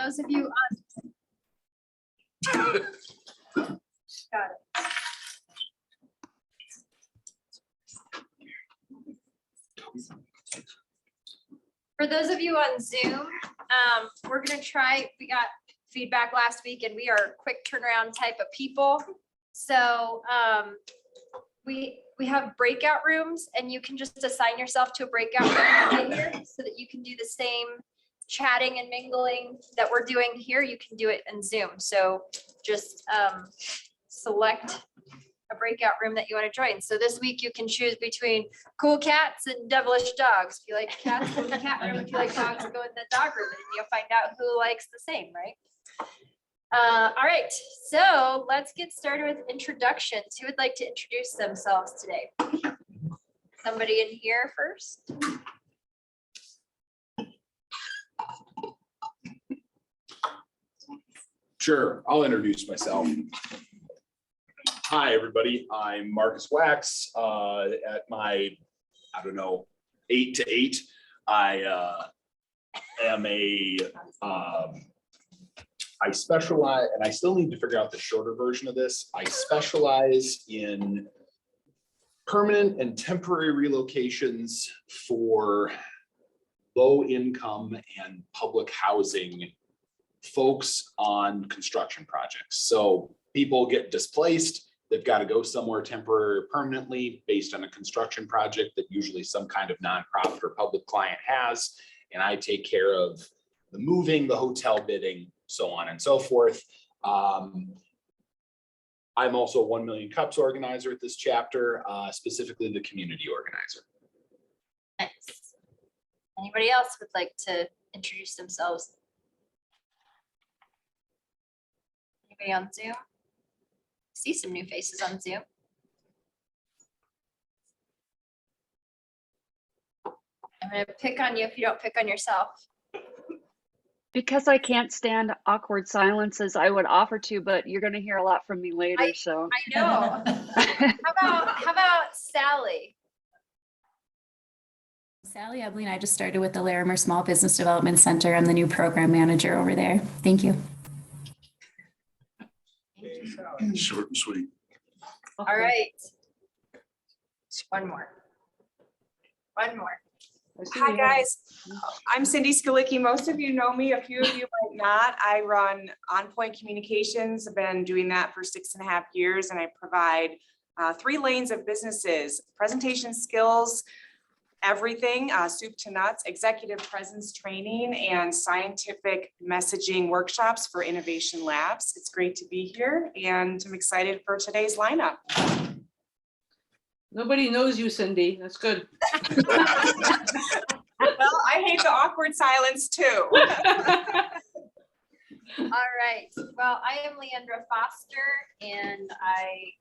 those of you on. Got it. For those of you on Zoom, we're gonna try, we got feedback last week and we are quick turnaround type of people. So we have breakout rooms and you can just assign yourself to a breakout room here so that you can do the same chatting and mingling that we're doing here. You can do it in Zoom. So just select a breakout room that you want to join. So this week you can choose between cool cats and devilish dogs. If you like cats, go in the cat room. If you like dogs, go in the dog room, and you'll find out who likes the same, right? All right, so let's get started with introductions. Who would like to introduce themselves today? Somebody in here first? Sure, I'll introduce myself. Hi, everybody. I'm Marcus Wax. At my, 8 to 8, I am I specialize, and I still need to figure out the shorter version of this. I specialize in permanent and temporary relocations for low income and public housing folks on construction projects. So people get displaced, they've got to go somewhere temporary or permanently based on a construction project that usually some kind of nonprofit or public client has. And I take care of the moving, the hotel bidding, so on and so forth. I'm also a 1 Million Cups organizer at this chapter, specifically the community organizer. Nice. Anybody else would like to introduce themselves? Anybody on Zoom? See some new faces on Zoom. I'm gonna pick on you if you don't pick on yourself. Because I can't stand awkward silences, I would offer to, but you're going to hear a lot from me later. So I know. How about Sally? Sally Eblin, I just started with the Larimer Small Business Development Center. I'm the new program manager over there. Thank you. Short and sweet. All right. One more. Hi, guys. I'm Cindy Skalicki. Most of you know me. A few of you might not. I run On Point Communications. I've been doing that for 6.5 years, and I provide 3 lanes of businesses: presentation skills, everything, soup to nuts, executive presence training, and scientific messaging workshops for innovation labs. It's great to be here, and I'm excited for today's lineup. Nobody knows you, Cindy. That's good. Well, I hate the awkward silence too. All right. Well, I am Leandra Foster, and I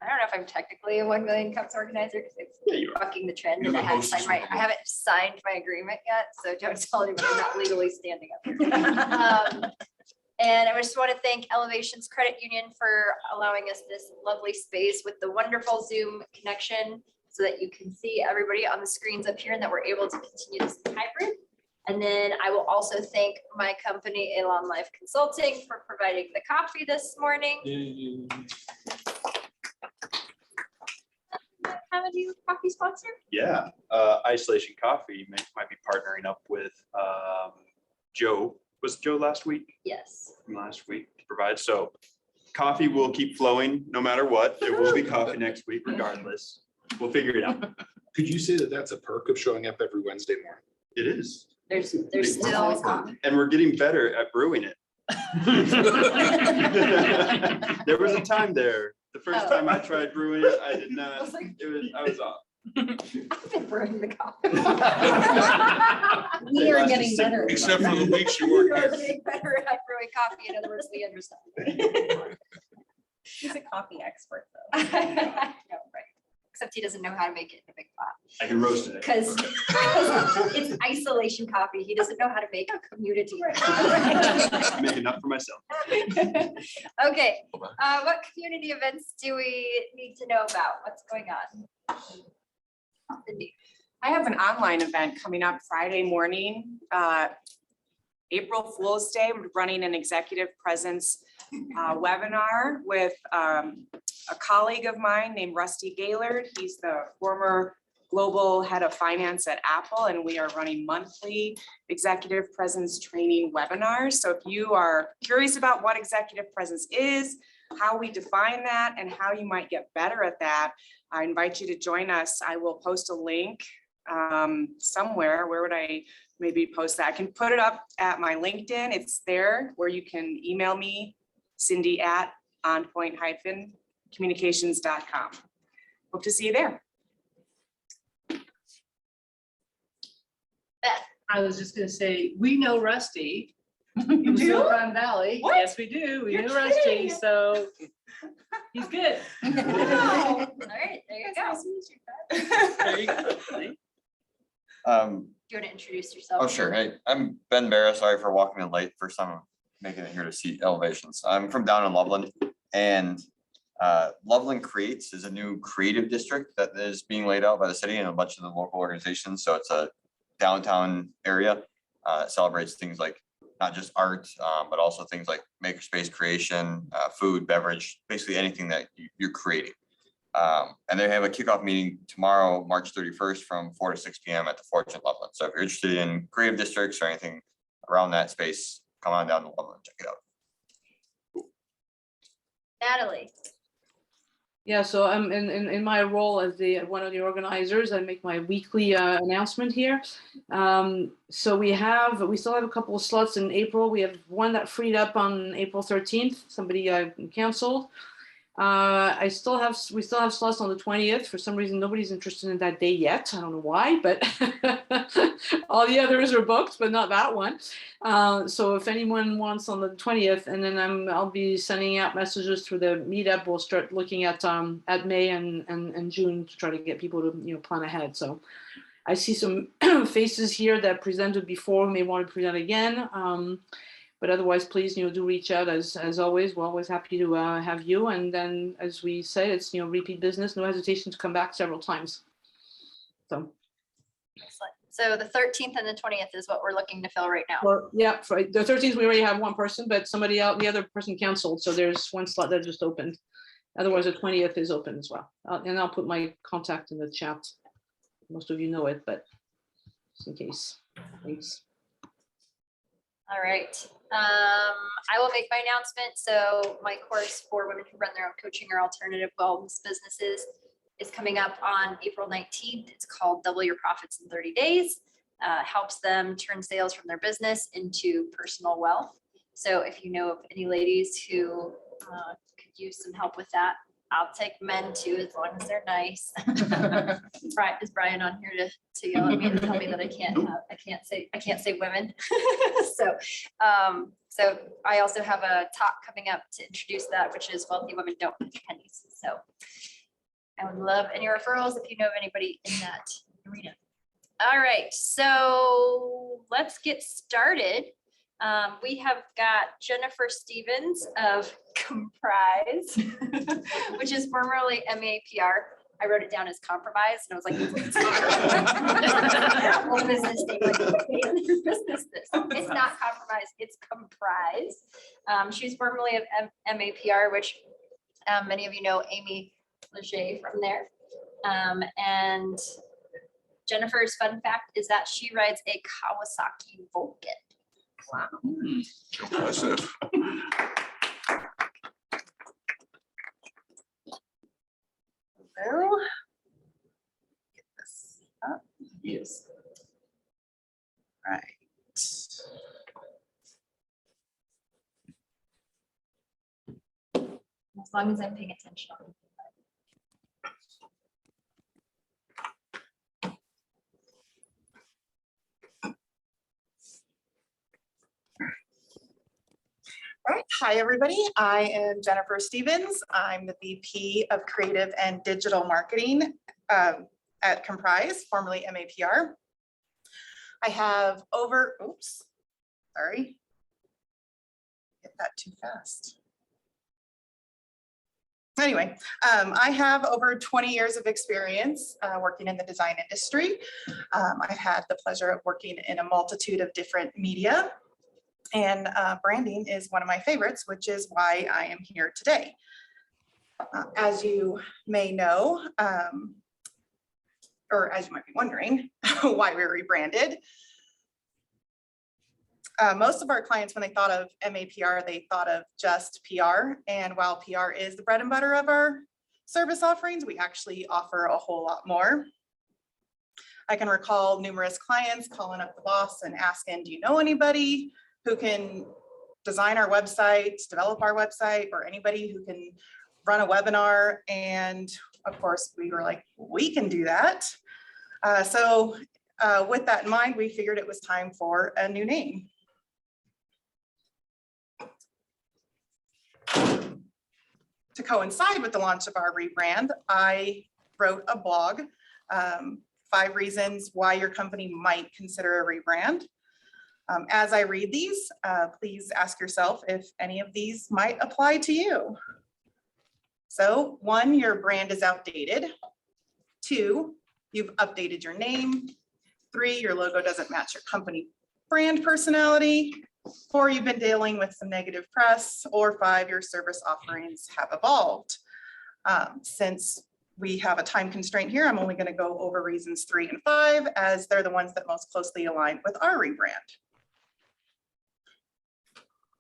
don't know if I'm technically a 1 Million Cups organizer because it's bucking the trend, and I haven't signed my agreement yet. So don't tell anybody I'm not legally standing up here. And I just want to thank Elevations Credit Union for allowing us this lovely space with the wonderful Zoom connection so that you can see everybody on the screens up here and that we're able to continue this hybrid. And then I will also thank my company, Elon Life Consulting, for providing the coffee this morning. Have a new coffee sponsor? Yeah, Isolation Coffee might be partnering up with Joe. Was it Joe last week? Yes. From last week to provide. So coffee will keep flowing no matter what. There will be coffee next week regardless. We'll figure it out. Could you say that that's a perk of showing up every Wednesday morning? It is. There's still coffee. And we're getting better at brewing it. There was a time there. The first time I tried brewing it, I did not. I was off. I've been brewing the coffee. We are getting better. Except for the weeks you work We're here. getting better at brewing coffee. In other words, we understand. She's a coffee expert, though. No, right. Except he doesn't know how to make it in a big pot. I can roast it. Because it's isolation coffee. He doesn't know how to make a community. I make enough for myself. Okay, what community events do we need to know about? What's going on? Cindy. I have an online event coming up Friday morning. April Fool's Day, we're running an executive presence webinar with a colleague of mine named Rusty Gaylord. He's the former global head of finance at Apple, and we are running monthly executive presence training webinars. So if you are curious about what executive presence is, how we define that, and how you might get better at that, I invite you to join us. I will post a link somewhere. Where would I maybe post that? I can put it up at my LinkedIn. It's there where you can email me, Cindy at onpoint-communications.com. Hope to see you there. I was just gonna say, we know Rusty You from do? Silicon Valley. What? Yes, we do. We You're know Rusty, kidding. so he's good. All right, there you go. There you go. Do you want to introduce yourself? Oh, sure. Hey, I'm Ben Barra. Sorry for walking in late. First time I'm making it here to see elevations. I'm from down in Loveland, and Loveland Creates is a new creative district that is being laid out by the city and a bunch of the local organizations. So it's a downtown area. It celebrates things like not just art, but also things like makerspace creation, food, beverage, basically anything that you're creating. And they have a kickoff meeting tomorrow, March 31st from 4 to 6 p.m. at the Forge in Loveland. So if you're interested in creative districts or anything around that space, come on down to Loveland, check it out. Natalie. Yeah, so I'm in my role as one of the organizers. I make my weekly announcement here. So we still have a couple of slots in April. We have one that freed up on April 13th. Somebody canceled. We still have slots on the 20th. For some reason, nobody's interested in that day yet. I don't know why, but all the others are booked, but not that one. So if anyone wants on the 20th, and then I'll be sending out messages through the meetup. We'll start looking at May and June to try to get people to plan ahead. So I see some faces here that presented before, may want to present again. But otherwise, please, do reach out as always. We're always happy to have you. And then, as we say, it's repeat business. No hesitation to come back several times. So, Excellent. So the 13th and the 20th is what we're looking to fill right now. for the 13th, we already have one person, but somebody else, the other person canceled. So there's one slot that just opened. Otherwise, the 20th is open as well. And I'll put my contact in the chat. Most of you know it, but just in case. Thanks. All right. I will make my announcement. So my course for women who run their own coaching or alternative wellness businesses is coming up on April 19th. It's called Double Your Profits in 30 Days. Helps them turn sales from their business into personal wealth. So if you know of any ladies who could use some help with that, I'll take men too, as long as they're nice. Is Brian on here to yell at me and tell me that I can't say women? So I also have a talk coming up to introduce that, which is Wealthy Women Don't Pinch Pennies. So I would love any referrals if you know of anybody in that arena. All right, so let's get started. We have got Jennifer Stevens of Comprise, which is formerly MAPR. I wrote it down as Comprise, and I was like, whole business name, like, it's not Compromise, it's Comprise. She's formerly of MAPR, which many of you know Amy Leger from there. And Jennifer's fun fact is that she rides a Kawasaki Vulcan. Wow. Impressive. So, get this up. Yes. Right. As long as I'm paying attention. All right. Hi, everybody. I am Jennifer Stevens. I'm the VP of Creative and Digital Marketing at Comprise, formerly MAPR. I have over, sorry. Hit that too fast. Anyway, I have over 20 years of experience working in the design industry. I've had the pleasure of working in a multitude of different media. And branding is one of my favorites, which is why I am here today. As you may know, or as you might be wondering, why we rebranded. Most of our clients, when they thought of MAPR, they thought of just PR. And while PR is the bread and butter of our service offerings, we actually offer a whole lot more. I can recall numerous clients calling up the boss and asking, do you know anybody who can design our website, develop our website, or anybody who can run a webinar? And of course, we were like, we can do that. So with that in mind, we figured it was time for a new name. To coincide with the launch of our rebrand, I wrote a blog, 5 reasons why your company might consider a rebrand. As I read these, please ask yourself if any of these might apply to you. So 1, your brand is outdated. 2, you've updated your name. 3, your logo doesn't match your company brand personality. 4, you've been dealing with some negative press. Or 5, your service offerings have evolved. Since we have a time constraint here, I'm only going to go over reasons 3 and 5 as they're the ones that most closely align with our rebrand.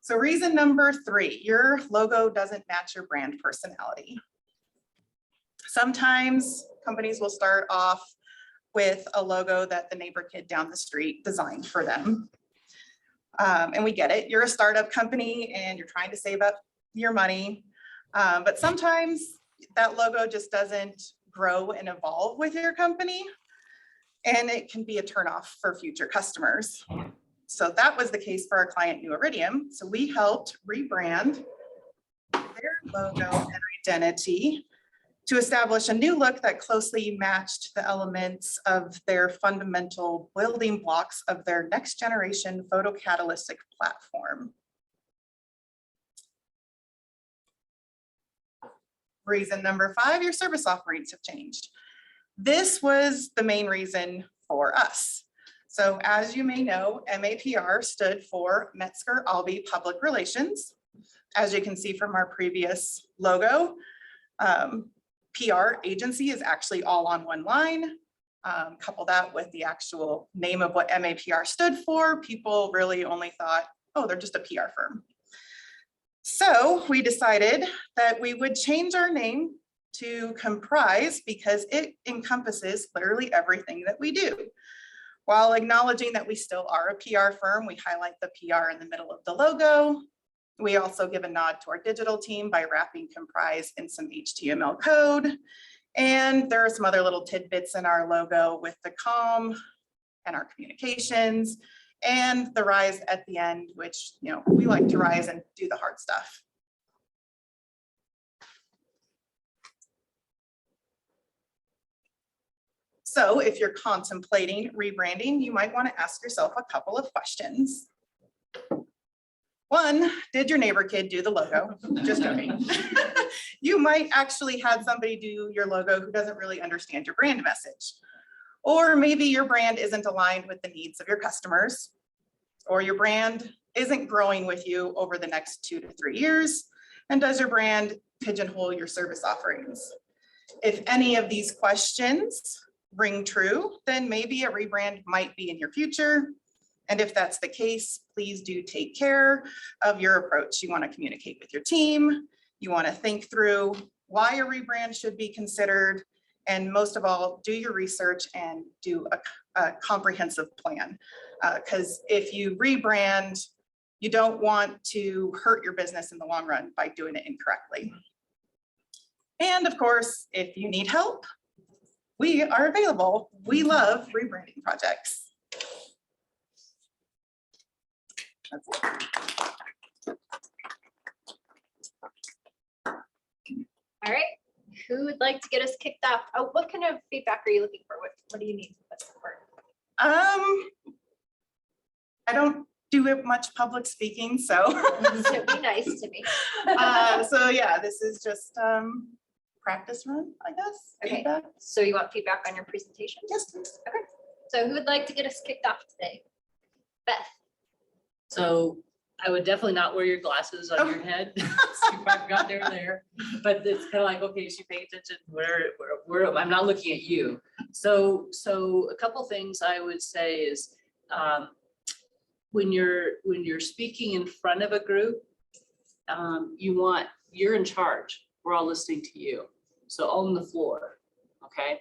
So reason number 3, your logo doesn't match your brand personality. Sometimes companies will start off with a logo that the neighbor kid down the street designed for them. And we get it. You're a startup company and you're trying to save up your money. But sometimes that logo just doesn't grow and evolve with your company. And it can be a turnoff for future customers. So that was the case for our client New Iridium. So we helped rebrand their logo and identity to establish a new look that closely matched the elements of their fundamental building blocks of their next generation photocatalytic platform. Reason number 5, your service offerings have changed. This was the main reason for us. So as you may know, MAPR stood for Metzger-Albee Public Relations. As you can see from our previous logo, PR agency is actually all on one line. Couple that with the actual name of what MAPR stood for, people really only thought, oh, they're just a PR firm. So we decided that we would change our name to Comprise because it encompasses literally everything that we do. While acknowledging that we still are a PR firm, we highlight the PR in the middle of the logo. We also give a nod to our digital team by wrapping Comprise in some HTML code. And there are some other little tidbits in our logo with the comm and our communications and the rise at the end, which, you know, we like to rise and do the hard stuff. So if you're contemplating rebranding, you might want to ask yourself a couple of questions. 1, did your neighbor kid do the logo? Just joking. You might actually have somebody do your logo who doesn't really understand your brand message. Or maybe your brand isn't aligned with the needs of your customers, or your brand isn't growing with you over the next 2 to 3 years. And does your brand pigeonhole your service offerings? If any of these questions ring true, then maybe a rebrand might be in your future. And if that's the case, please do take care of your approach. You want to communicate with your team. You want to think through why a rebrand should be considered. And most of all, do your research and do a comprehensive plan. Because if you rebrand, you don't want to hurt your business in the long run by doing it incorrectly. And of course, if you need help, we are available. We love rebranding projects. That's it. All right, who would like to get us kicked off? Oh, what kind of feedback are you looking for? What do you need? I don't do much public speaking, so. So be nice to me. So yeah, this is just practice run, I guess. Okay. Feedback. So you want feedback on your presentation? Yes, please. Okay. So who would like to get us kicked off today? Beth. So I would definitely not wear your glasses on your head. So I've got there, but it's kind of like, okay, is she paying attention? Where I'm not looking at you. So a couple things I would say is, when you're speaking in front of a group, you're in charge. We're all listening to you. So own the floor, okay?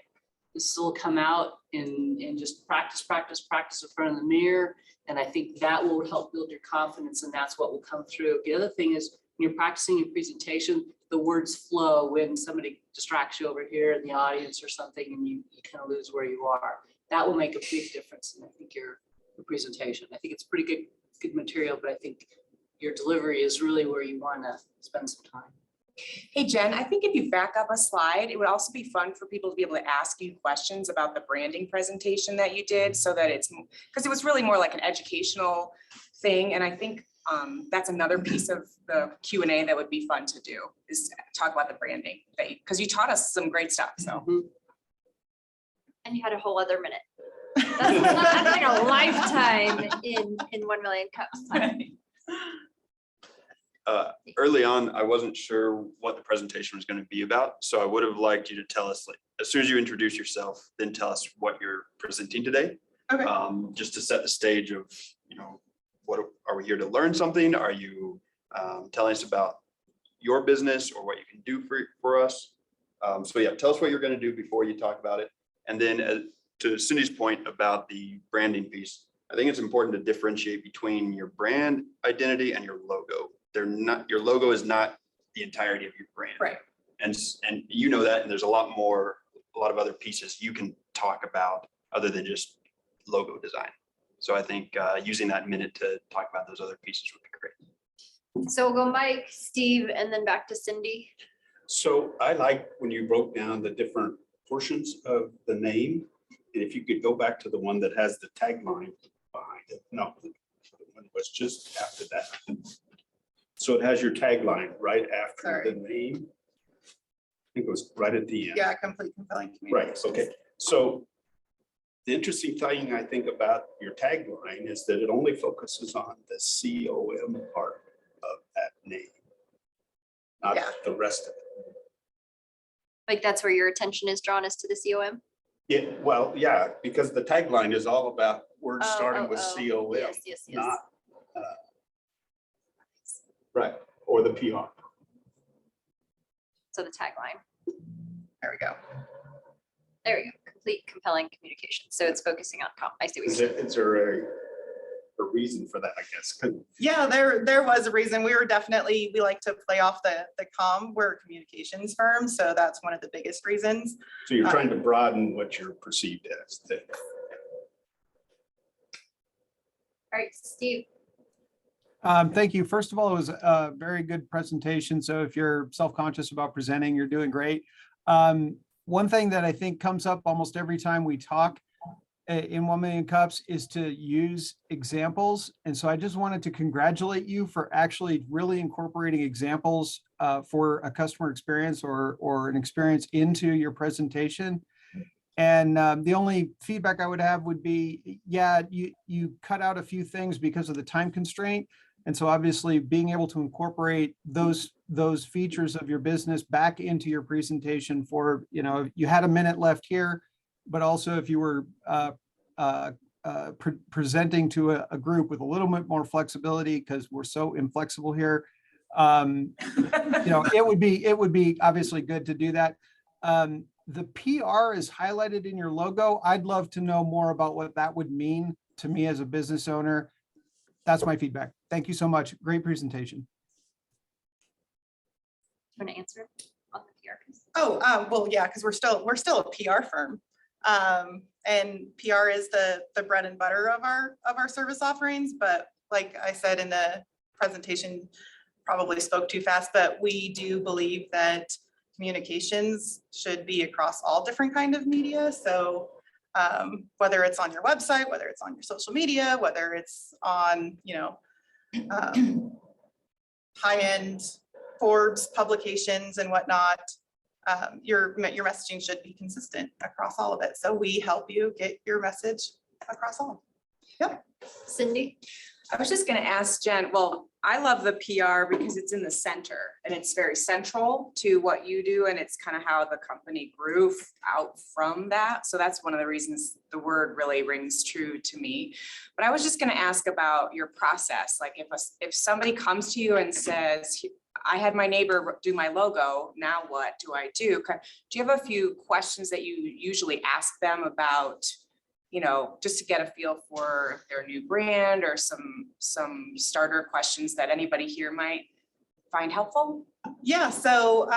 This will come out in just practice in front of the mirror. And I think that will help build your confidence, and that's what will come through. The other thing is when you're practicing your presentation, the words flow when somebody distracts you over here in the audience or something, and you kind of lose where you are. That will make a big difference in, I think, your presentation. I think it's pretty good material, but I think your delivery is really where you want to spend some time. Hey, Jen, I think if you back up a slide, it would also be fun for people to be able to ask you questions about the branding presentation that you did, so that it's, because it was really more like an educational thing. And I think that's another piece of the Q&A that would be fun to do, is talk about the branding, because you taught us some great stuff. So. And you had a whole other minute. That's like a lifetime in 1 million cups. Early on, I wasn't sure what the presentation was going to be about. So I would have liked you to tell us, like, as soon as you introduce yourself, then tell us what you're presenting today. Okay. Just to set the stage of, what are we here to learn something? Are you telling us about your business or what you can do for us? So yeah, tell us what you're going to do before you talk about it. And then to Cindy's point about the branding piece, I think it's important to differentiate between your brand identity and your logo. Your logo is not the entirety of your brand. Right. And you know that, and there's a lot of other pieces you can talk about other than just logo design. So I think using that minute to talk about those other pieces would be great. So we'll go Mike, Steve, and then back to Cindy. So I like when you broke down the different portions of the name. And if you could go back to the one that has the tagline behind it. No, the one was just after that. So it has your tagline right after the name. I think it was right at the end. Yeah, complete, compelling Right, communications. okay. So the interesting thing I think about your tagline is that it only focuses on the COM part of that name, not the rest of it. Like that's where your attention is drawn, is to the COM? Yeah, well, yeah, because the tagline is all about words starting with COM, Yes. not right, or the PR. So the tagline. There we go. There we go. Complete, compelling communication. So it's focusing on I see what Is you're there a reason for that, I guess? 'Cause Yeah, there was a reason. We like to play off the comm. We're a communications firm, so that's one of the biggest reasons. So you're trying to broaden what you're perceived as. All right, Steve. Thank you. First of all, it was a very good presentation. So if you're self-conscious about presenting, you're doing great. One thing that I think comes up almost every time we talk in 1 Million Cups is to use examples. And so I just wanted to congratulate you for actually really incorporating examples for a customer experience or an experience into your presentation. And the only feedback I would have would be, yeah, you cut out a few things because of the time constraint. And so obviously being able to incorporate those features of your business back into your presentation for, you had a minute left here, but also if you were presenting to a group with a little bit more flexibility, because we're so inflexible here, it would be obviously good to do that. The PR is highlighted in your logo. I'd love to know more about what that would mean to me as a business owner. That's my feedback. Thank you so much. Great presentation. Want to answer on the PR piece? Well, yeah, because we're still a PR firm. And PR is the bread and butter of our service offerings. But like I said in the presentation, probably spoke too fast, but we do believe that communications should be across all different kind of media. So whether it's on your website, whether it's on your social media, whether it's on, high-end Forbes publications and whatnot, your messaging should be consistent across all of it. So we help you get your message across all. Yep. Cindy? I was just gonna ask Jen, well, I love the PR because it's in the center and it's very central to what you do. And it's kind of how the company grew out from that. So that's one of the reasons the word really rings true to me. But I was just gonna ask about your process. Like if somebody comes to you and says, I had my neighbor do my logo, now what do I do? Do you have a few questions that you usually ask them about, you know, just to get a feel for their new brand, or some starter questions that anybody here might find helpful? Yeah, so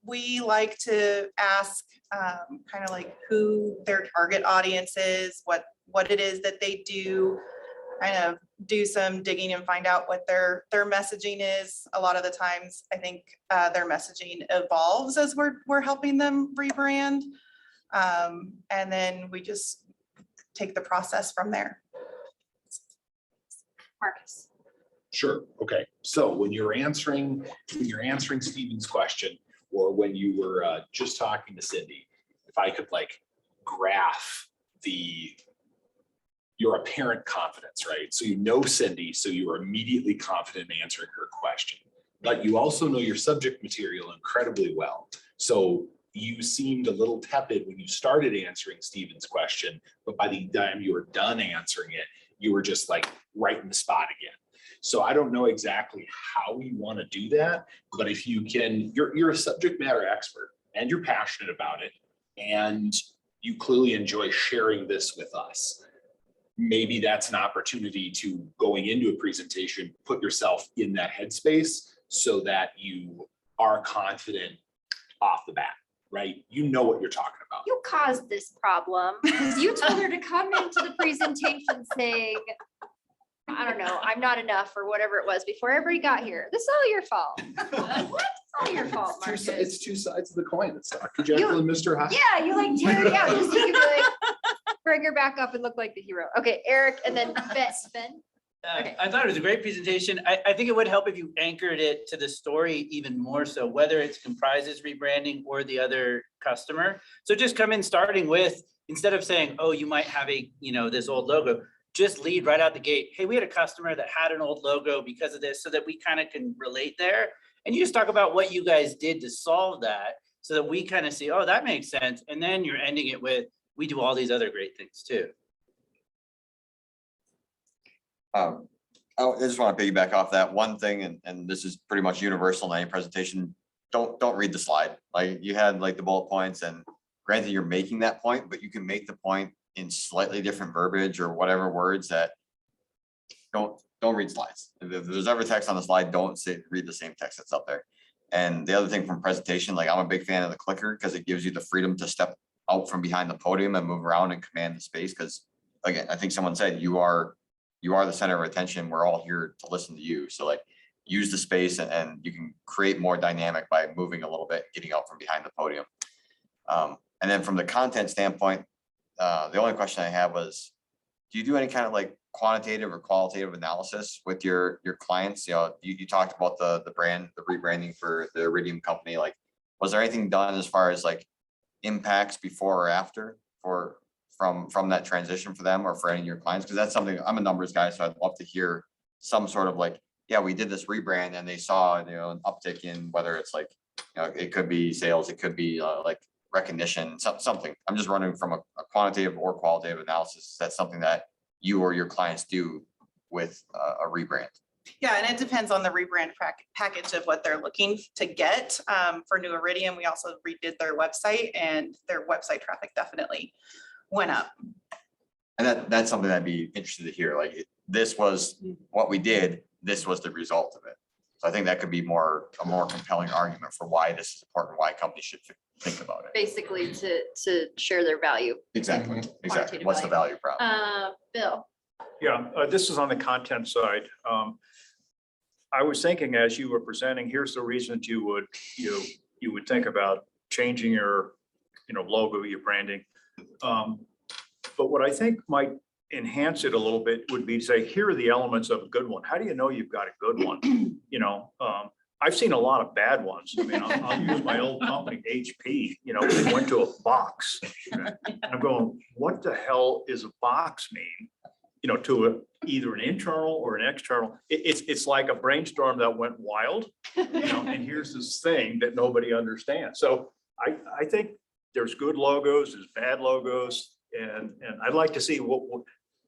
we like to ask kind of like who their target audience is, what it is that they do, kind of do some digging and find out what their messaging is. A lot of the times, I think their messaging evolves as we're helping them rebrand. And then we just take the process from there. Marcus. Sure. Okay. So when you're answering Stephen's question, or when you were just talking to Cindy, if I could like graph your apparent confidence, right? So you know Cindy, so you are immediately confident in answering her question, but you also know your subject material incredibly well. So you seemed a little tepid when you started answering Stephen's question, but by the time you were done answering it, you were just like right in the spot again. So I don't know exactly how you want to do that, but if you can, you're a subject matter expert and you're passionate about it, and you clearly enjoy sharing this with us. Maybe that's an opportunity to, going into a presentation, put yourself in that headspace so that you are confident off the bat. Right? You know what you're talking about. You caused this problem because you told her to come into the presentation saying, I don't know, I'm not enough or whatever it was before everybody got here. This is all your fault. What? It's all your fault, Marcus. It's two sides of the coin. It's Dr. Jekyll and Mr. Hyde. Yeah, you like tear it out just so you can like bring her back up and look like the hero. Okay, Eric, and then Ben. Okay. I thought it was a great presentation. I think it would help if you anchored it to the story even more so, whether it's Comprise's rebranding or the other customer. So just come in starting with, instead of saying, oh, you might have this old logo, just lead right out the gate. Hey, we had a customer that had an old logo because of this, so that we kind of can relate there. And you just talk about what you guys did to solve that so that we kind of see, oh, that makes sense. And then you're ending it with, we do all these other great things too. I just want to piggyback off that one thing, and this is pretty much universal in any presentation. Don't read the slide. Like you had like the bullet points, and granted you're making that point, but you can make the point in slightly different verbiage or whatever words that don't read slides. If there's ever text on the slide, don't read the same text that's up there. And the other thing from presentation, like I'm a big fan of the clicker because it gives you the freedom to step out from behind the podium and move around and command the space. Because again, I think someone said you are the center of attention. We're all here to listen to you. So like use the space, and you can create more dynamic by moving a little bit, getting out from behind the podium. And then from the content standpoint, the only question I had was, do you do any kind of like quantitative or qualitative analysis with your clients? You talked about the rebranding for the Iridium company. Like, was there anything done as far as like impacts before or after from that transition for them or for any of your clients? Because that's something, I'm a numbers guy, so I'd love to hear some sort of like, yeah, we did this rebrand and they saw, an uptick in whether it's like, it could be sales, it could be like recognition, something. I'm just running from a quantitative or qualitative analysis. That's something that you or your clients do with a rebrand. Yeah, and it depends on the rebrand package of what they're looking to get. For New Iridium, we also redid their website, and their website traffic definitely went up. And that's something I'd be interested to hear. Like, this was what we did, this was the result of it. So I think that could be a more compelling argument for why this is important, why companies should think about it. Basically to share their value. Exactly. Quantitative What's the value prop? Bill. Yeah, this is on the content side. I was thinking as you were presenting, here's the reasons you would think about changing your, logo, your branding. But what I think might enhance it a little bit would be to say, here are the elements of a good one. How do you know you've got a good one? I've seen a lot of bad ones. I mean, I'll use my old company, HP, they went to a box. I'm going, what the hell is a box mean? you know, to either an internal or an external. It's like a brainstorm that went wild, you know, and here's this thing that nobody understands. So I think there's good logos, there's bad logos, and I'd like to see what,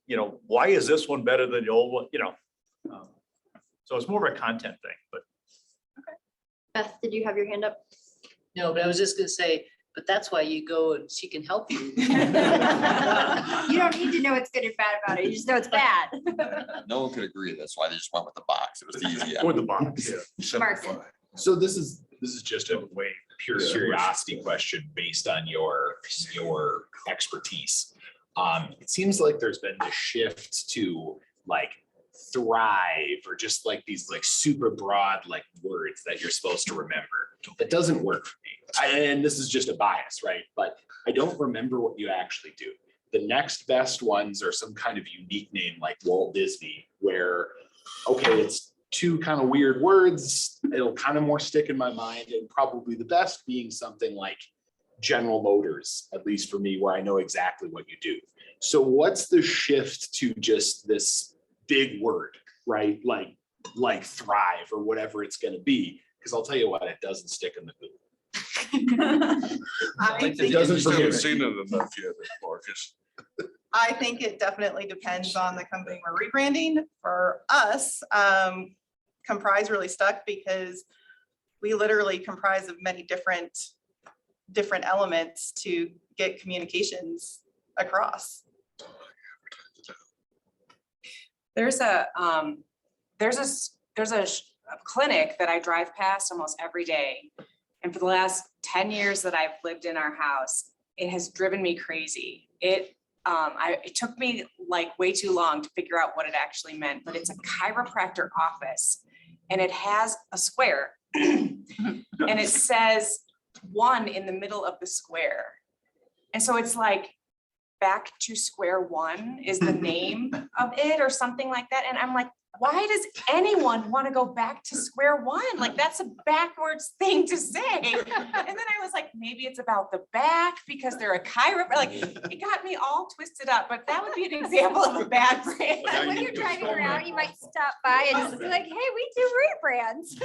you know, why is this one better than the old one, you know? So it's more of a content thing, but. Beth, did you have your hand up? No, but I was just gonna say, but that's why you go and she can help you. You don't need to know what's good and bad about it. You just know it's bad. No one could agree. That's why they just went with the box. It was the easy. Or the box, yeah. Mark. So this is just a pure curiosity question based on your expertise. It seems like there's been this shift to like thrive or just like these like super broad like words that you're supposed to remember. That doesn't work for me. And this is just a bias, right? But I don't remember what you actually do. The next best ones are some kind of unique name like Walt Disney, where, okay, it's two kind of weird words. It'll kind of more stick in my mind, and probably the best being something like General Motors, at least for me, where I know exactly what you do. So what's the shift to just this big word, right? Like thrive or whatever it's going to be. Because I'll tell you what, it doesn't stick in the Google. I It doesn't Still forgive haven't me. seen it enough yet, Marcus. I think it definitely depends on the company we're rebranding. For us, Comprise really stuck because we literally comprise of many different elements to get communications across. There's a clinic that I drive past almost every day. And for the last 10 years that I've lived in our house, it has driven me crazy. It took me like way too long to figure out what it actually meant, but it's a chiropractor office and it has a square and it says 1 in the middle of the square. And so it's like back to square one is the name of it or something like that. And I'm like, why does anyone want to go back to square one? Like, that's a backwards thing to say. And then I was like, maybe it's about the back because they're a chiropractor. Like, it got me all twisted up, but that would be an example of a bad brand. So when you're driving around, you might stop by and just be like, hey, we do rebrands.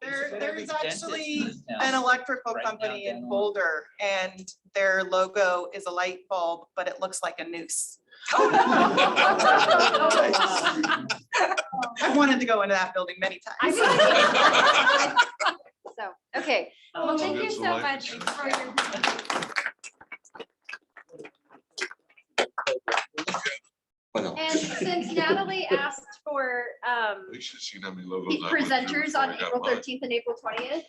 There's actually an electrical company in Boulder and their logo is a light bulb, but it looks like a noose. I wanted to go into that building many times. So, okay, well, thank you so much for your. And since Natalie asked for You should see how many logos the I went through presenters before on I got April mine. 13th and April 20th,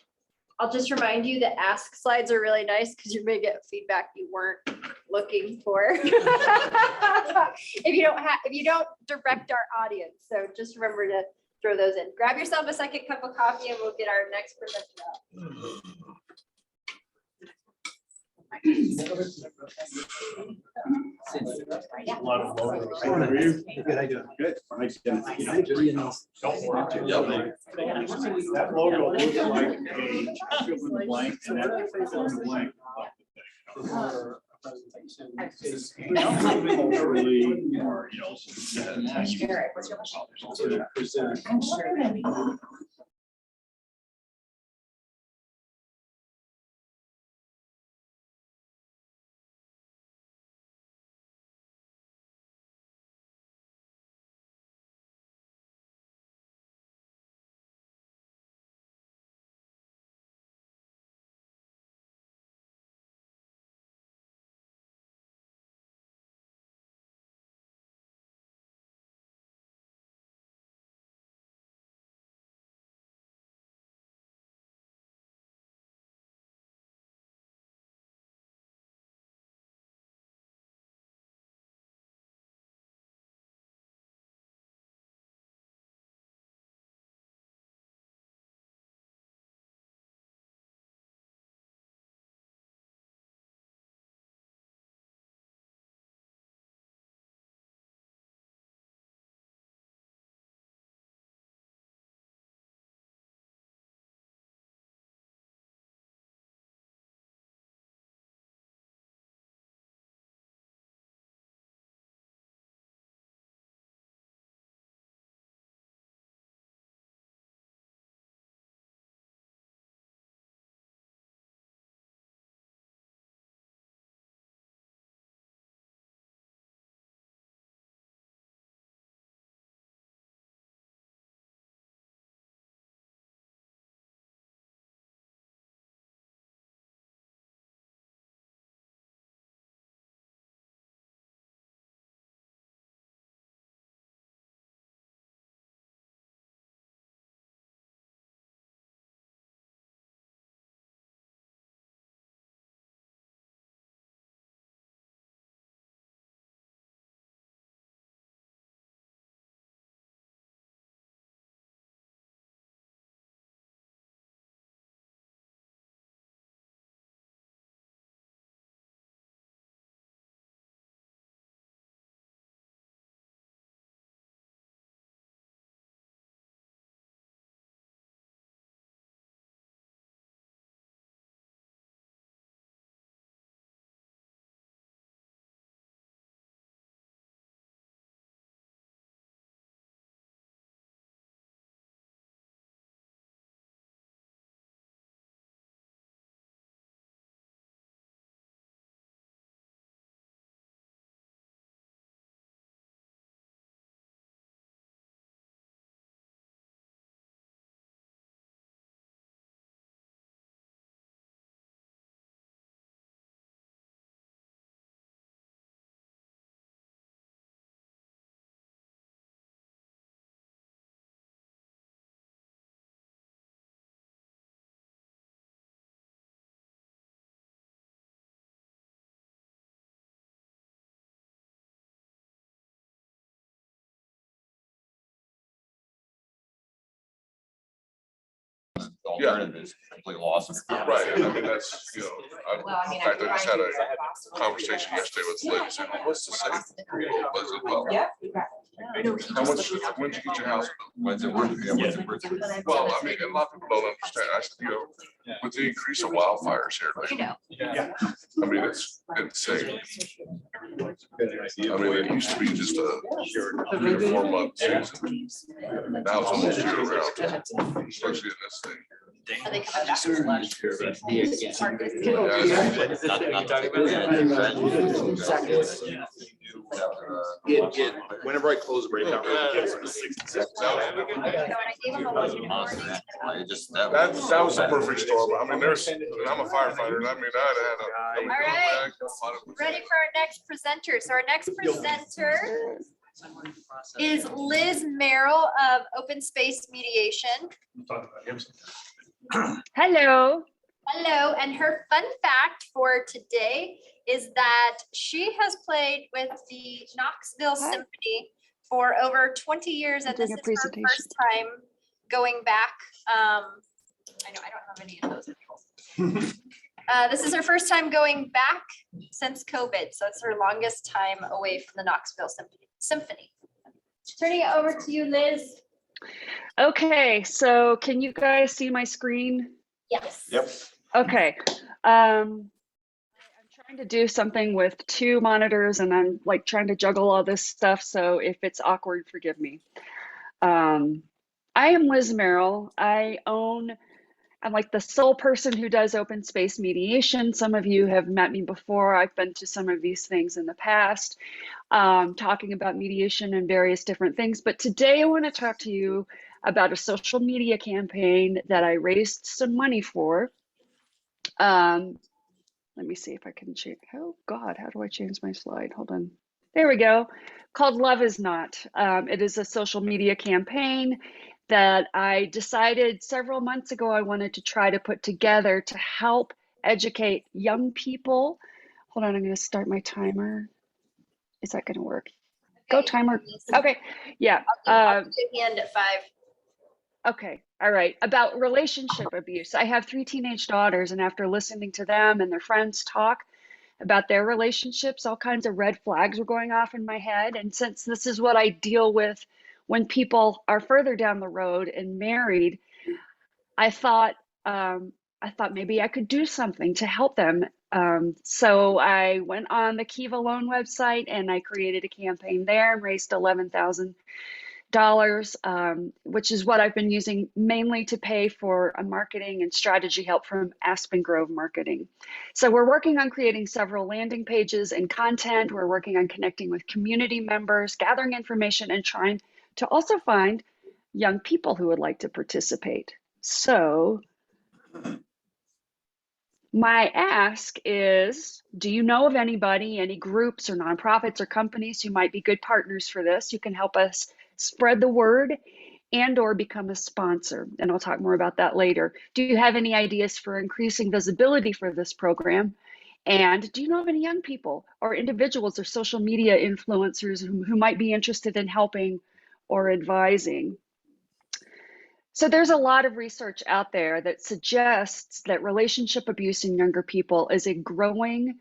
I'll just remind you that ask slides are really nice because you may get feedback you weren't looking for. If you don't direct our audience, so just remember to throw those in. Grab yourself a second cup of coffee and we'll get our next presenter out. A lot of logos. How are you? Good, I do. Good. Don't worry. That logo looks like a fill in the blank and that fill in the blank. Really, you know. the alternative is completely lost. Right, and I mean, that's, you know, Well, I mean, in fact, I just had a I- conversation yesterday with the lady, saying, what's the safe? Was it, well, Yeah, you got how much, when'd you get your house built? When's it worth? Yeah, when's it worth? Well, I mean, a lot of people don't understand. I said, you know, with the increase of wildfires here lately, I mean, it's insane. I mean, it used to be just a 3 or 4 month season. Now it's almost year round, especially in this thing. Are they coming back? Whenever I close a breakout room, it gives us 67. That was a perfect storm. I mean, I'm a firefighter, and I mean, I had a. All right, ready for our next presenter. So our next presenter is Liz Merrill of Open Space Mediation. Hello. Hello, and her fun fact for today is that she has played with the Knoxville Hi. Symphony for over 20 years, and this doing is a her presentation. first time going back. I know I don't have any of those. This is her first time going back since COVID, so it's her longest time away from the Knoxville Symphony. Turning it over to you, Liz. Okay, so can you guys see my screen? Yes. Yep. Okay. I'm trying to do something with 2 monitors and I'm like trying to juggle all this stuff. So if it's awkward, forgive me. I am Liz Merrill. I'm like the sole person who does open space mediation. Some of you have met me before. I've been to some of these things in the past, talking about mediation and various different things. But today I want to talk to you about a social media campaign that I raised some money for. Let me see if I can change. Oh God, how do I change my slide? Hold on. There we go. Called Love Is Not. It is a social media campaign that I decided several months ago I wanted to try to put together to help educate young people. Hold on, I'm going to start my timer. Is that going to work? Go timer. Okay. Yeah. I'll give you a hand at 5. Okay. All right. About relationship abuse. I have 3 teenage daughters, and after listening to them and their friends talk about their relationships, all kinds of red flags were going off in my head. And since this is what I deal with when people are further down the road and married, I thought maybe I could do something to help them. So I went on the Kiva Loan website and I created a campaign there and raised $11,000, which is what I've been using mainly to pay for a marketing and strategy help from Aspen Grove Marketing. So we're working on creating several landing pages and content. We're working on connecting with community members, gathering information, and trying to also find young people who would like to participate. So my ask is, do you know of anybody, any groups or nonprofits or companies who might be good partners for this? You can help us spread the word and or become a sponsor. And I'll talk more about that later. Do you have any ideas for increasing visibility for this program? And do you know of any young people or individuals or social media influencers who might be interested in helping or advising? So there's a lot of research out there that suggests that relationship abuse in younger people is a growing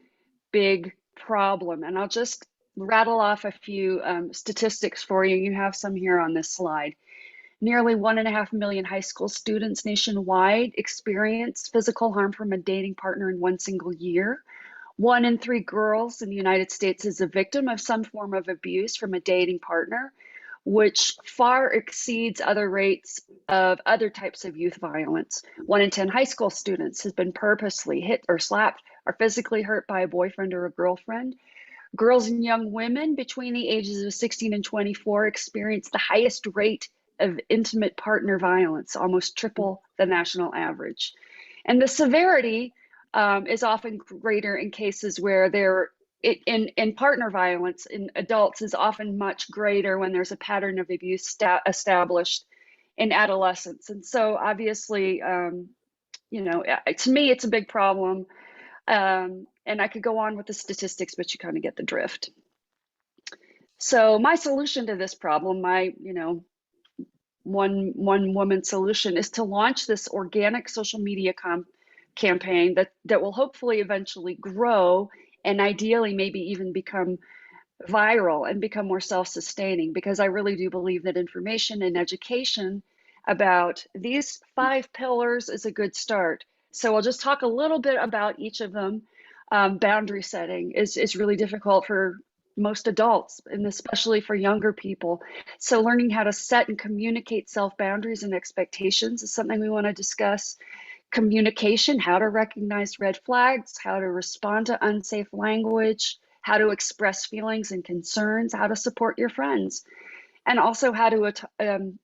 big problem. And I'll just rattle off a few statistics for you. You have some here on this slide. Nearly 1.5 million high school students nationwide experience physical harm from a dating partner in one single year. 1 in 3 girls in the United States is a victim of some form of abuse from a dating partner, which far exceeds other rates of other types of youth violence. 1 in 10 high school students has been purposely hit or slapped or physically hurt by a boyfriend or a girlfriend. Girls and young women between the ages of 16 and 24 experience the highest rate of intimate partner violence, almost triple the national average. And the severity is often greater in cases where in partner violence in adults is often much greater when there's a pattern of abuse established in adolescence. And so obviously, you know, to me, it's a big problem. And I could go on with the statistics, but you kind of get the drift. So my solution to this problem, my one woman solution is to launch this organic social media campaign that will hopefully eventually grow and ideally maybe even become viral and become more self-sustaining, because I really do believe that information and education about these 5 pillars is a good start. So I'll just talk a little bit about each of them. Boundary setting is really difficult for most adults, and especially for younger people. So learning how to set and communicate self-boundaries and expectations is something we want to discuss. Communication, how to recognize red flags, how to respond to unsafe language, how to express feelings and concerns, how to support your friends, and also how to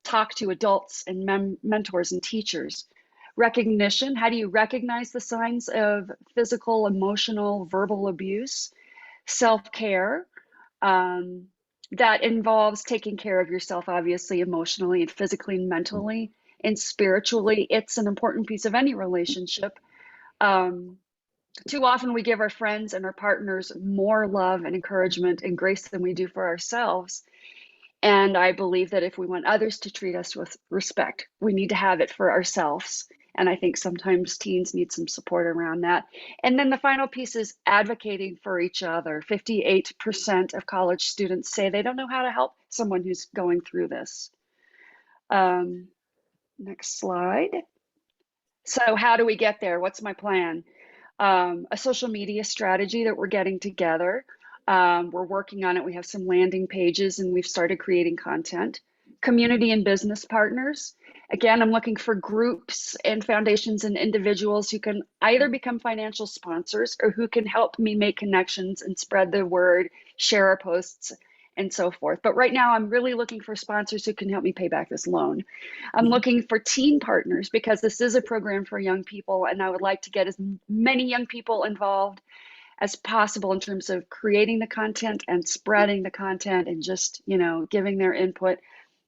talk to adults and mentors and teachers. Recognition, how do you recognize the signs of physical, emotional, verbal abuse? Self-care, that involves taking care of yourself, obviously, emotionally and physically and mentally and spiritually. It's an important piece of any relationship. Too often we give our friends and our partners more love and encouragement and grace than we do for ourselves. And I believe that if we want others to treat us with respect, we need to have it for ourselves. And I think sometimes teens need some support around that. And then the final piece is advocating for each other. 58% of college students say they don't know how to help someone who's going through this. Next slide. So how do we get there? What's my plan? A social media strategy that we're getting together. We're working on it. We have some landing pages and we've started creating content. Community and business partners. Again, I'm looking for groups and foundations and individuals who can either become financial sponsors or who can help me make connections and spread the word, share our posts, and so forth. But right now, I'm really looking for sponsors who can help me pay back this loan. I'm looking for teen partners because this is a program for young people, and I would like to get as many young people involved as possible in terms of creating the content and spreading the content and just, you know, giving their input.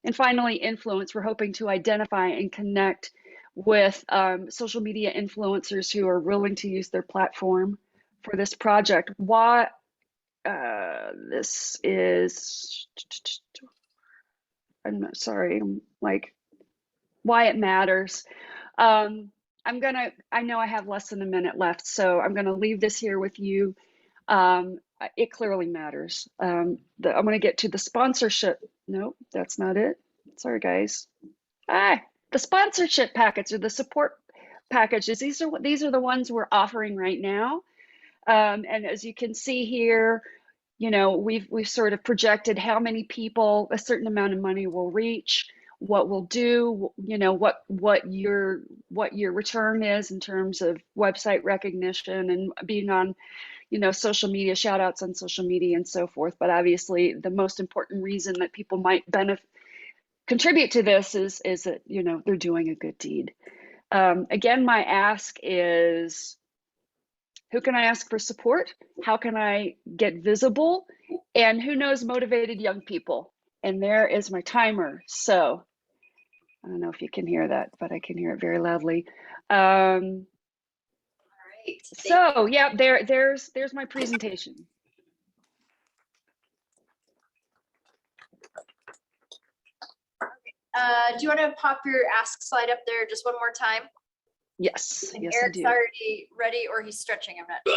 And finally, influence. We're hoping to identify and connect with social media influencers who are willing to use their platform for this project. Why this is, I'm not sorry, I'm like, why it matters. I know I have less than a minute left, so I'm gonna leave this here with you. It clearly matters. I'm gonna get to the sponsorship. Nope, that's not it. Sorry, guys. The sponsorship packets or the support packages. These are the ones we're offering right now. And as you can see here, you know, we've sort of projected how many people a certain amount of money will reach, what we'll do, you know, what your return is in terms of website recognition and being on, you know, social media, shout outs on social media and so forth. But obviously the most important reason that people might contribute to this is that, you know, they're doing a good deed. Again, my ask is, who can I ask for support? How can I get visible? And who knows motivated young people? And there is my timer. So I don't know if you can hear that, but I can hear it very loudly. All right. So yeah, there's my presentation. Do you want to pop your ask slide up there just one more time? Yes, And yes, I Eric's do. already ready, or he's stretching. I'm not sure.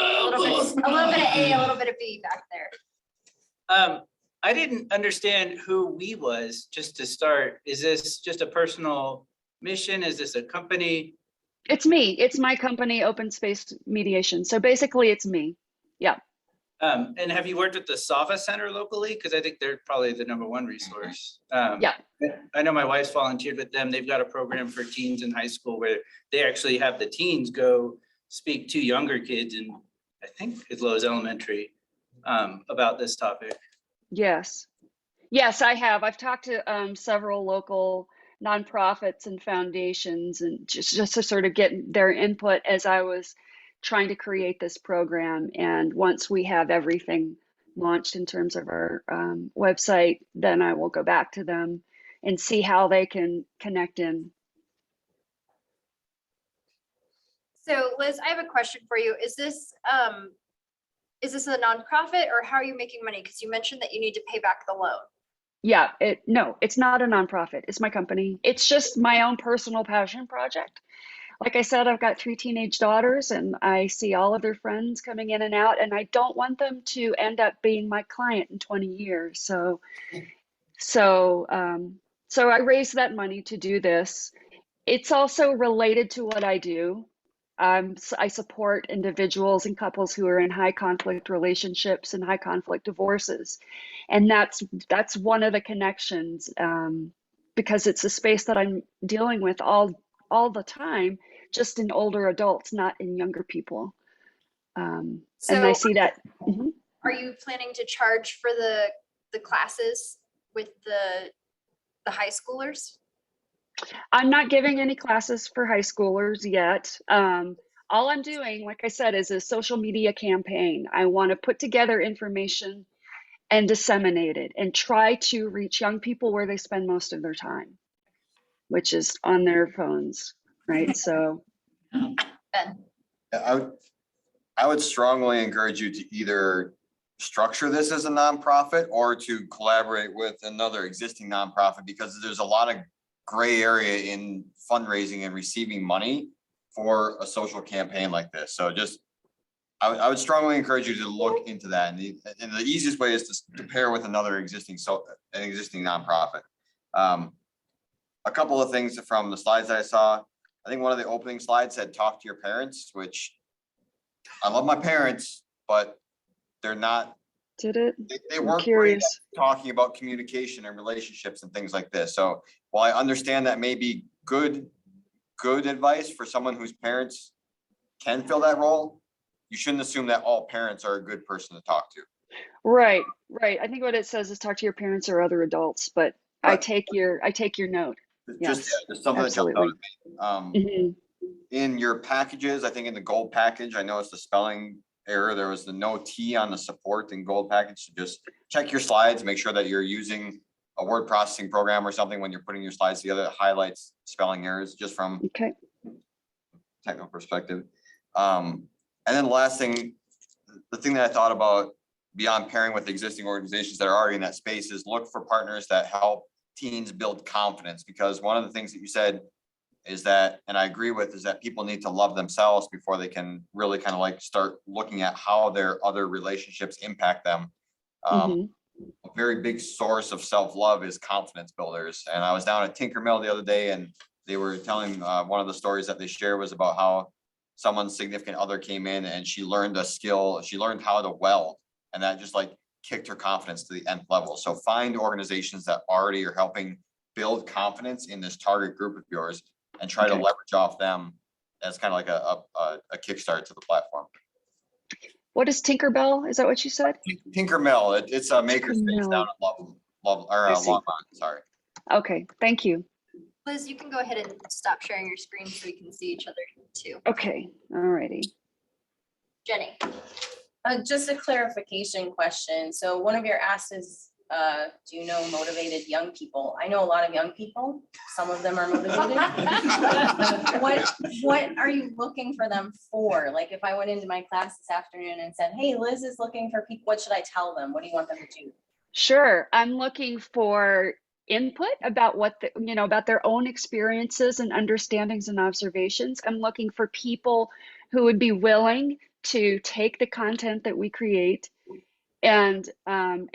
A little bit of A, a little bit of B back there. I didn't understand who we was, just to start. Is this just a personal mission? Is this a company? It's me. It's my company, Open Space Mediation. So basically it's me. Yeah. And have you worked with the SAVA Center locally? Because I think they're probably the #1 resource. Yeah. I know my wife's volunteered with them. They've got a program for teens in high school where they actually have the teens go speak to younger kids in, I think, as low as elementary, about this topic. Yes. Yes, I have. I've talked to several local nonprofits and foundations and just to sort of get their input as I was trying to create this program. And once we have everything launched in terms of our website, then I will go back to them and see how they can connect in. So Liz, I have a question for you. Is this a nonprofit or how are you making money? Because you mentioned that you need to pay back the loan. Yeah, no, it's not a nonprofit. It's my company. It's just my own personal passion project. Like I said, I've got 3 teenage daughters and I see all of their friends coming in and out, and I don't want them to end up being my client in 20 years. So I raised that money to do this. It's also related to what I do. I support individuals and couples who are in high conflict relationships and high conflict divorces. And that's one of the connections, because it's a space that I'm dealing with all the time, just in older adults, not in younger people. And I So see that. Mhm. are you planning to charge for the classes with the high schoolers? I'm not giving any classes for high schoolers yet. All I'm doing, like I said, is a social media campaign. I want to put together information and disseminate it and try to reach young people where they spend most of their time, which is on their phones, right? So Ben, I would strongly encourage you to either structure this as a nonprofit or to collaborate with another existing nonprofit, because there's a lot of gray area in fundraising and receiving money for a social campaign like this. So just, I would strongly encourage you to look into that. And the easiest way is to pair with another existing nonprofit. A couple of things from the slides that I saw. I think one of the opening slides said talk to your parents, which I love my parents, but they're not. They weren't great at talking about communication and relationships and things like this. So while I understand that may be good advice for someone whose parents can fill that role, you shouldn't assume that all parents are a good person to talk to. right. I think what it says is talk to your parents or other adults, but I take your note. Just Yes, something that jumped out at me. Mhm. In your packages, I think in the gold package, I noticed the spelling error. There was the no T on the support in gold package. So just check your slides, make sure that you're using a word processing program or something when you're putting your slides together that highlights spelling errors, just from technical perspective. And then the last thing, the thing that I thought about beyond pairing with existing organizations that are already in that space is look for partners that help teens build confidence, because one of the things that you said is that, and I agree with, is that people need to love themselves before they can really kind of like start looking at how their other relationships impact them. A very big source of self-love is confidence builders. And I was down at Tinker Mill the other day and they were telling one of the stories that they share was about how someone's significant other came in and she learned a skill, she learned how to weld, and that just like kicked her confidence to the nth level. So find organizations that already are helping build confidence in this target group of yours and try to leverage off them as kind of like a kickstart to the platform. What is Tinkerbell? Is that what you said? Tinker Mill, it's a makerspace down at Longmont, sorry. Okay, thank you. Liz, you can go ahead and stop sharing your screen so we can see each other too. Okay, all righty. Jenny. Just a clarification question. So one of your asks is, do you know motivated young people? I know a lot of young people. Some of them are motivated. What are you looking for them for? Like if I went into my class this afternoon and said, hey, Liz is looking for people, what should I tell them? What do you want them to do? Sure, I'm looking for input about about their own experiences and understandings and observations. I'm looking for people who would be willing to take the content that we create and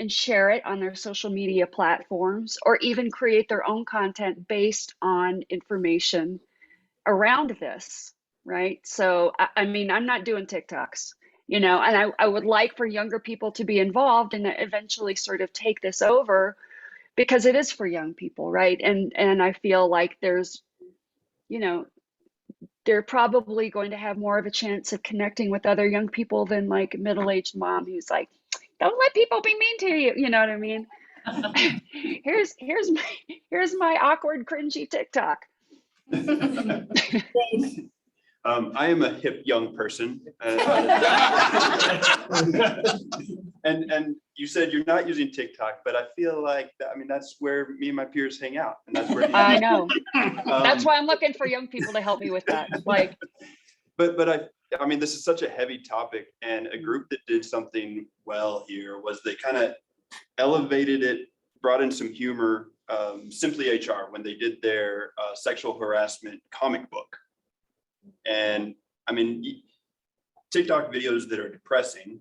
share it on their social media platforms, or even create their own content based on information around this, right? So, I mean, I'm not doing TikToks, and I would like for younger people to be involved and eventually sort of take this over, because it is for young people, right? And I feel like there's, they're probably going to have more of a chance of connecting with other young people than like a middle-aged mom who's like, don't let people be mean to you. You know what I mean? here's my awkward, cringy TikTok. I am a hip young person. And you said you're not using TikTok, but I feel like, that's where me and my peers hang out. And that's where I know. That's why I'm looking for young people to help me with that. Like, but I mean, this is such a heavy topic, and a group that did something well here was they kind of elevated it brought in some humor, Simply HR, when they did their sexual harassment comic book. And I mean, TikTok videos that are depressing,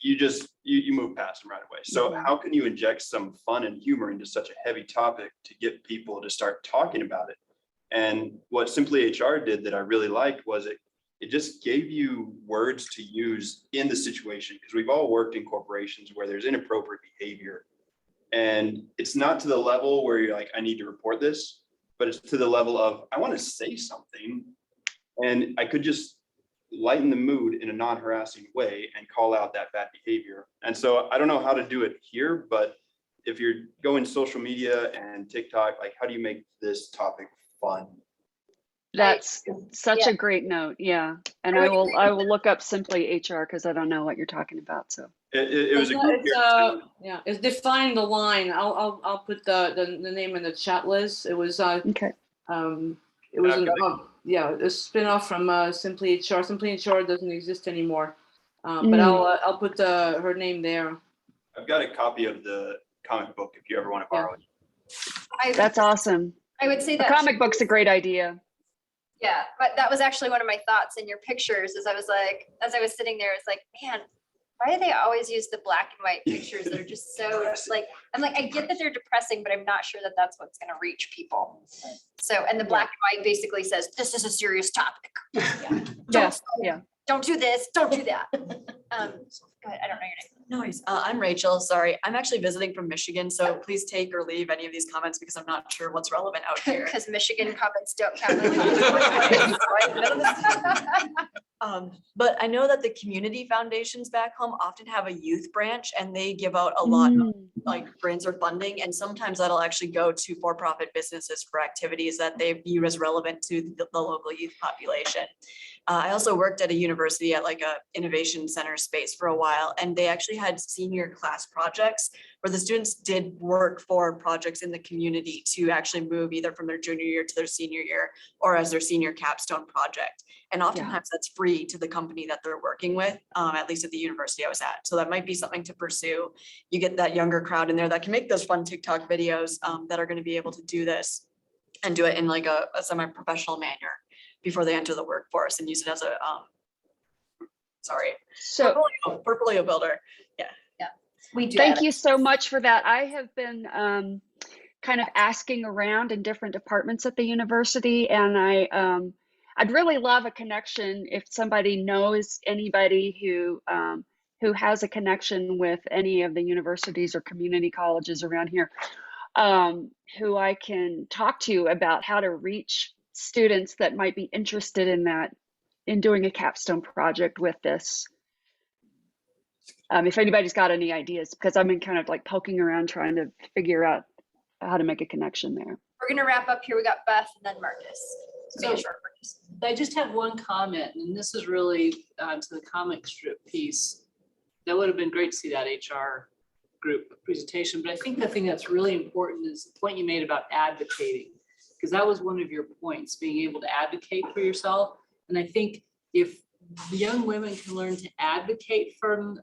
you move past them right away. So how can you inject some fun and humor into such a heavy topic to get people to start talking about it? And what Simply HR did that I really liked was it just gave you words to use in the situation, because we've all worked in corporations where there's inappropriate behavior. And it's not to the level where you're like, I need to report this, but it's to the level of, I want to say something. And I could just lighten the mood in a non-harassing way and call out that bad behavior. And so I don't know how to do it here, but if you're going social media and TikTok, like, how do you make this topic fun? That's such a great note. Yeah. And I will look up Simply HR because I don't know what you're talking about. So it was it's defining the line. I'll put the name in the chat list. It was okay. It was a spin-off from Simply HR. Simply HR doesn't exist anymore. But I'll put her name there. I've got a copy of the comic book if you ever want to borrow it. That's awesome. I would say that the comic book's a great idea. Yeah, but that was actually one of my thoughts in your pictures as I was sitting there, it's like, man, why do they always use the black and white pictures that are just so like, I'm like, I get that they're depressing, but I'm not sure that that's what's going to reach people. So, and the black and white basically says, this is a serious topic. Don't do this, don't do that. Go ahead, I don't know your name. No worries. I'm Rachel. Sorry. I'm actually visiting from Michigan, so please take or leave any of these comments because I'm not sure what's relevant out here. Because Michigan comments don't count. But I know that the community foundations back home often have a youth branch and they give out a lot of like grants or funding. And sometimes that'll actually go to for-profit businesses for activities that they view as relevant to the local youth population. I also worked at a university at like a innovation center space for a while, and they actually had senior class projects where the students did work for projects in the community to actually move either from their junior year to their senior year or as their senior capstone project. And oftentimes that's free to the company that they're working with, at least at the university I was at. So that might be something to pursue. You get that younger crowd in there that can make those fun TikTok videos that are going to be able to do this and do it in like a semi-professional manner before they enter the workforce and use it as a, portfolio builder. Yeah. We do. Thank you so much for that. I have been kind of asking around in different departments at the university, and I'd really love a connection if somebody knows anybody who has a connection with any of the universities or community colleges around here, who I can talk to about how to reach students that might be interested in doing a capstone project with this. If anybody's got any ideas, because I've been kind of like poking around trying to figure out how to make a connection there. We're going to wrap up here. We got Beth and then Marcus. So I just have one comment, and this is really to the comic strip piece. That would have been great to see that HR group presentation, but I think the thing that's really important is the point you made about advocating, because that was one of your points, being able to advocate for yourself. And I think if the young women can learn to advocate for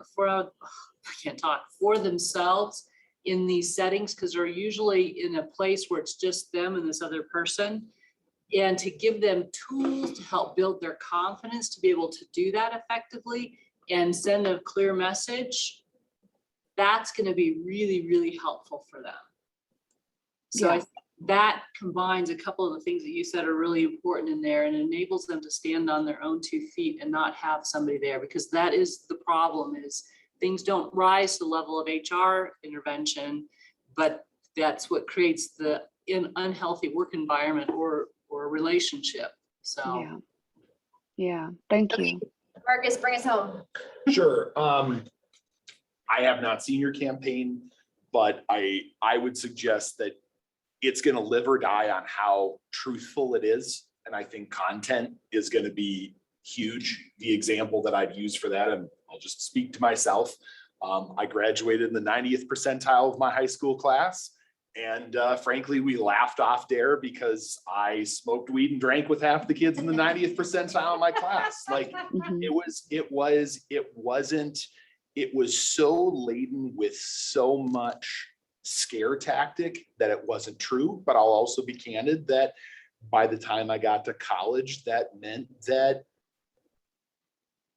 themselves in these settings, because they're usually in a place where it's just them and this other person, and to give them tools to help build their confidence to be able to do that effectively and send a clear message, that's going to be really, really helpful for them. So I think that combines a couple of the things that you said are really important in there and enables them to stand on their own 2 feet and not have somebody there, because that is the problem, is things don't rise to the level of HR intervention, but that's what creates the unhealthy work environment or relationship. So yeah, thank you. Marcus, bring us home. Sure. I have not seen your campaign, but I would suggest that it's going to live or die on how truthful it is. And I think content is going to be huge. The example that I'd use for that, and I'll just speak to myself. I graduated in the 90th percentile of my high school class. And frankly, we laughed off there because I smoked weed and drank with half the kids in the 90th percentile of my class. Like it was so laden with so much scare tactic that it wasn't true, but I'll also be candid that by the time I got to college, that meant that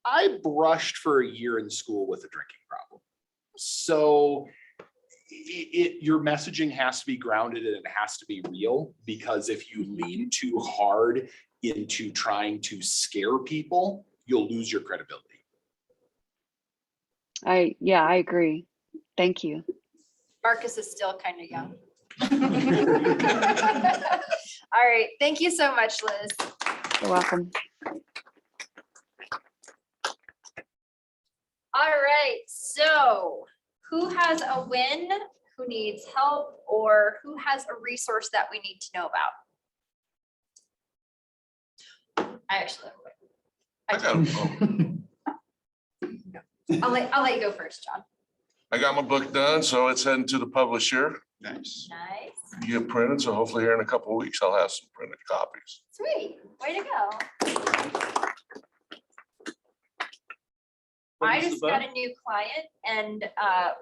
I brushed for a year in school with a drinking problem. So your messaging has to be grounded and it has to be real, because if you lean too hard into trying to scare people, you'll lose your credibility. Yeah, I agree. Thank you. Marcus is still kind of young. All right, thank you so much, Liz. You're welcome. All right, so who has a win, who needs help, or who has a resource that we need to know about? I actually have a win. I'll let you go first, John. I got my book done, so it's heading to the publisher. Nice. You get printed, so hopefully here in a couple of weeks, I'll have some printed copies. Sweet, way to go. I just got a new client and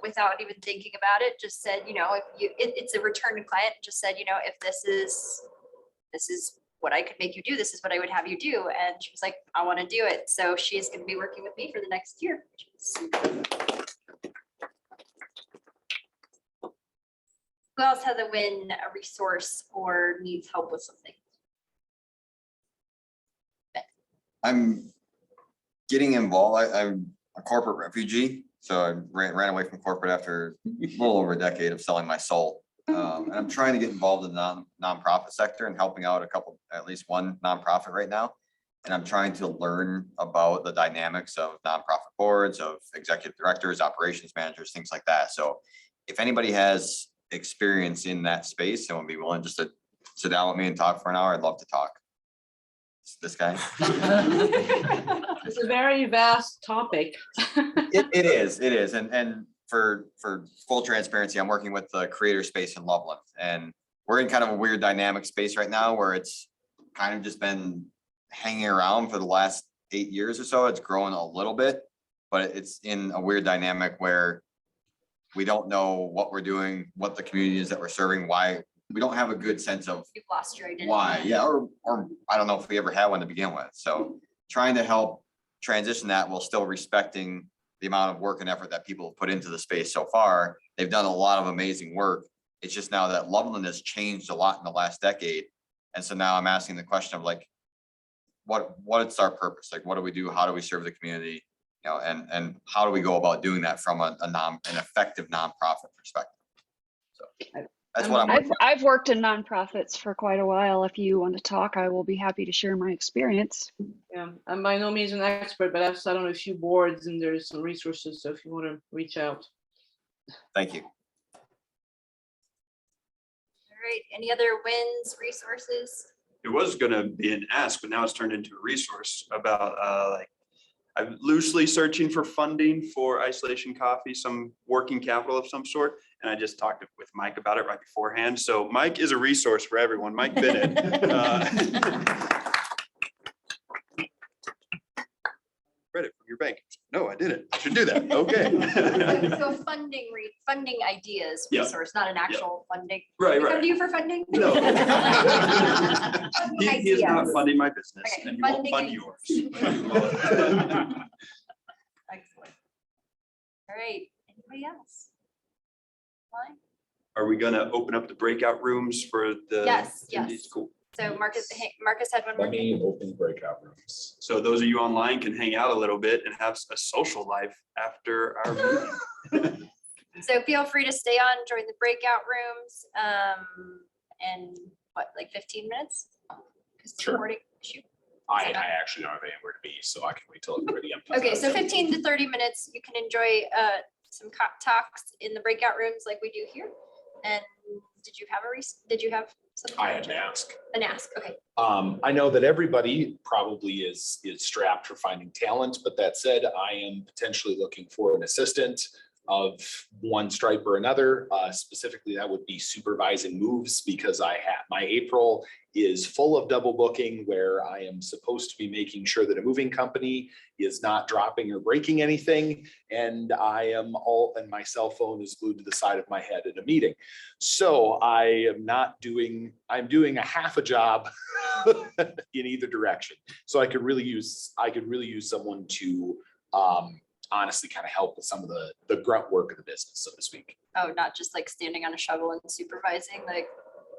without even thinking about it, just said, you know, if it's a return client, just said, you know, if this is what I could make you do, this is what I would have you do. And she was like, I want to do it. So she's going to be working with me for the next year. Who else has a win, a resource, or needs help with something? I'm getting involved. I'm a corporate refugee. So I ran away from corporate after a little over a decade of selling my soul. And I'm trying to get involved in the nonprofit sector and helping out at least one nonprofit right now. And I'm trying to learn about the dynamics of nonprofit boards, of executive directors, operations managers, things like that. So if anybody has experience in that space and would be willing just to sit down with me and talk for an hour, I'd love to talk. This guy. It's a very vast topic. It is. And for full transparency, I'm working with the creator space in Loveland, and we're in kind of a weird dynamic space right now where it's kind of just been hanging around for the last 8 years or so. It's grown a little bit, but it's in a weird dynamic where we don't know what we're doing, what the community is that we're serving, why we don't have a good sense of You've lost your identity. why. Yeah, or I don't know if we ever had one to begin with. So trying to help transition that while still respecting the amount of work and effort that people have put into the space so far. They've done a lot of amazing work. It's just now that Loveland has changed a lot in the last decade. And so now I'm asking the question of like, what's our purpose? Like, what do we do? How do we serve the community? You know, and how do we go about doing that from an effective nonprofit perspective? So that's what I've worked in nonprofits for quite a while. If you want to talk, I will be happy to share my experience. Yeah, I'm by no means an expert, but I've sat on a few boards and there's some resources. So if you want to reach out. Thank you. All right, any other wins, resources? It was gonna be an ask, but now it's turned into a resource about like, I'm loosely searching for funding for Isolation Coffee, some working capital of some sort. And I just talked with Mike about it right beforehand. So Mike is a resource for everyone. Mike Bennett. Credit from your bank. No, I didn't. I should do that. Okay. So funding ideas Yeah. resource, not an actual funding. Right, We come right. to you for funding? No. Funding He is not ideas. funding my business Okay, and he won't funding fund ideas. yours. Excellent. All right, anybody else? Fine. Are we gonna open up the breakout rooms for the? Yes, attendees? yes. Cool. So Marcus had one more. Let me open breakout rooms. So those of you online can hang out a little bit and have a social life after our meeting. So feel free to stay on, join the breakout rooms. And what, like 15 minutes? Because the Sure. recording issue. I actually don't have anywhere to be, so I can wait till everybody empties. Okay, out. so 15 to 30 minutes, you can enjoy some talks in the breakout rooms like we do here. And did you have something? I had to ask. An ask, okay. I know that everybody probably is strapped for finding talent, but that said, I am potentially looking for an assistant. of one stripe or another. Specifically, that would be supervising moves, because I have, my April is full of double booking where I am supposed to be making sure that a moving company is not dropping or breaking anything. And and my cell phone is glued to the side of my head at a meeting. So I'm doing a half a job in either direction. So I could really use someone to honestly kind of help with some of the grunt work of the business, so to speak. Oh, not just like standing on a shovel and supervising, like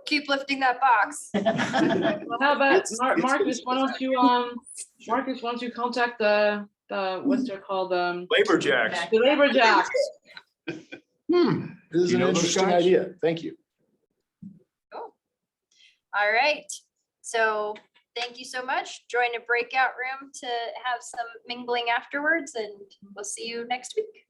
keep lifting that box. Well, how about It's Marcus, why don't you, Marcus, why don't you contact the, what's they're called, Labor jacks. the labor jacks? This is You an know those interesting guys? idea. Thank you. Cool. All right, so thank you so much. Join a breakout room to have some mingling afterwards, and we'll see you next week.